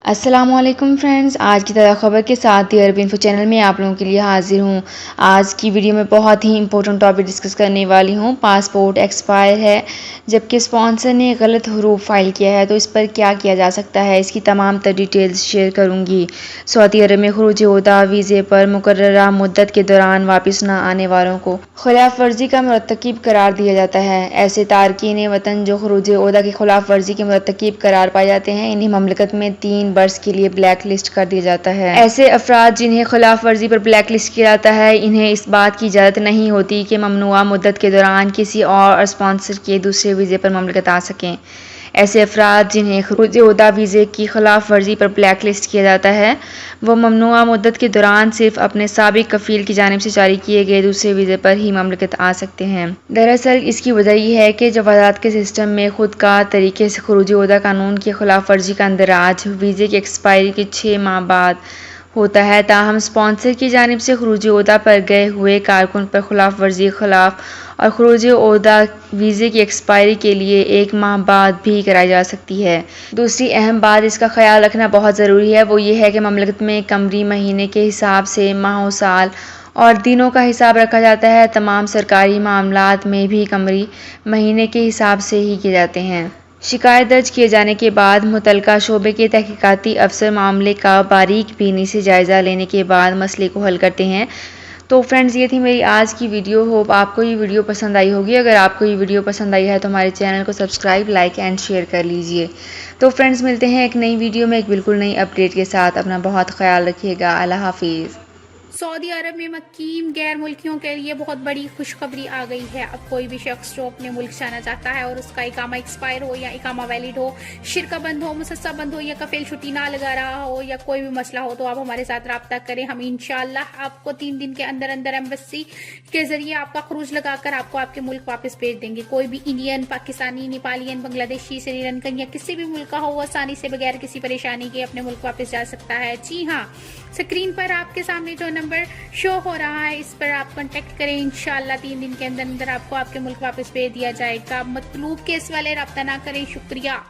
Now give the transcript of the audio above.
السلام علیکم فرینڈز، آج کی تازہ خبر کے ساتھ دی عرب انفو چینل میں آپ لوگوں کے لیے حاضر ہوں۔ آج کی ویڈیو میں بہت ہی امپورٹنٹ ٹاپک ڈسکس کرنے والی ہوں۔ پاسپورٹ ایکسپائر ہے جبکہ اسپانسر نے غلط حروف فائل کیا ہے، تو اس پر کیا کیا جا سکتا ہے، اس کی تمام تر ڈیٹیلز شیئر کروں گی۔ سعودی عرب میں خروج عہدہ ویزے پر مقررہ مدت کے دوران واپس نہ آنے والوں کو خلاف ورزی کا مرتکب قرار دیا جاتا ہے۔ ایسے تارکین وطن جو خروج عہدہ کی خلاف ورزی کے مرتکب قرار پائے جاتے ہیں، انہیں مملکت میں 3 برس کے لیے بلیک لسٹ کر دیا جاتا ہے۔ ایسے افراد جنہیں خلاف ورزی پر بلیک لسٹ کیا جاتا ہے، انہیں اس بات کی اجازت نہیں ہوتی کہ ممنوعہ مدت کے دوران کسی اور اسپانسر کے دوسرے ویزے پر مملکت آ سکیں۔ ایسے افراد جنہیں خروج عہدہ ویزے کی خلاف ورزی پر بلیک لسٹ کیا جاتا ہے، وہ ممنوعہ مدت کے دوران صرف اپنے سابق کفیل کی جانب سے جاری کیے گئے دوسرے ویزے پر ہی مملکت آ سکتے ہیں۔ دراصل اس کی وجہ یہ ہے کہ جوازات کے سسٹم میں خود کار طریقے سے خروج عہدہ قانون کی خلاف ورزی کا اندراج ویزے کی ایکسپائری کے 6 ماہ بعد ہوتا ہے، تاہم اسپانسر کی جانب سے خروج عہدہ پر گئے ہوئے کارکن پر خلاف ورزی خلاف اور خروج عہدہ ویزے کی ایکسپائری کے لیے 1 ماہ بعد بھی کرائی جا سکتی ہے۔ دوسری اہم بات اس کا خیال رکھنا بہت ضروری ہے، وہ یہ ہے کہ مملکت میں قمری مہینے کے حساب سے ماہ و سال اور دنوں کا حساب رکھا جاتا ہے۔ تمام سرکاری معاملات میں بھی قمری مہینے کے حساب سے ہی کیے جاتے ہیں۔ شکایت درج کیے جانے کے بعد متعلقہ شعبے کے تحقیقاتی افسر معاملے کا باریک بینی سے جائزہ لینے کے بعد مسئلے کو حل کرتے ہیں۔ تو فرینڈز، یہ تھی میری آج کی ویڈیو۔ ہوپ آپ کو یہ ویڈیو پسند آئی ہوگی۔ اگر آپ کو یہ ویڈیو پسند آئی ہے تو ہمارے چینل کو سبسکرائب، لائک اینڈ شیئر کر لیجئے۔ تو فرینڈز، ملتے ہیں ایک نئی ویڈیو میں ایک بالکل نئی اپڈیٹ کے ساتھ۔ اپنا بہت خیال رکھیے گا۔ اللہ حافظ۔ سعودی عرب میں مقیم غیر ملکیوں کے لیے بہت بڑی خوشخبری آ گئی ہے۔ اب کوئی بھی شخص جو اپنے ملک جانا چاہتا ہے اور اس کا اقامہ ایکسپائر ہو یا اقامہ ویلڈ ہو، شرکہ بند ہو، مسسہ بند ہو یا کفیل چھٹی نہ لگا رہا ہو یا کوئی بھی مسئلہ ہو، تو آپ ہمارے ساتھ رابطہ کریں۔ ہم انشاءاللہ آپ کو 3 دن کے اندر اندر ایمبیسی کے ذریعے آپ کا خروج لگا کر آپ کو آپ کے ملک واپس بھیج دیں گے۔ کوئی بھی انڈین، پاکستانی، نیپالین، بنگلہ دیشی، سری لنکن یا کسی بھی ملک کا ہو، وہ آسانی سے بغیر کسی پریشانی کے اپنے ملک واپس جا سکتا ہے۔ جی ہاں، اسکرین پر آپ کے سامنے جو نمبر شو ہو رہا ہے، اس پر آپ کانٹیکٹ کریں۔ انشاءاللہ 3 دن کے اندر اندر آپ کو آپ کے ملک واپس بھیج دیا جائے گا۔ مطلوب کیس والے رابطہ نہ کریں۔ شکریہ۔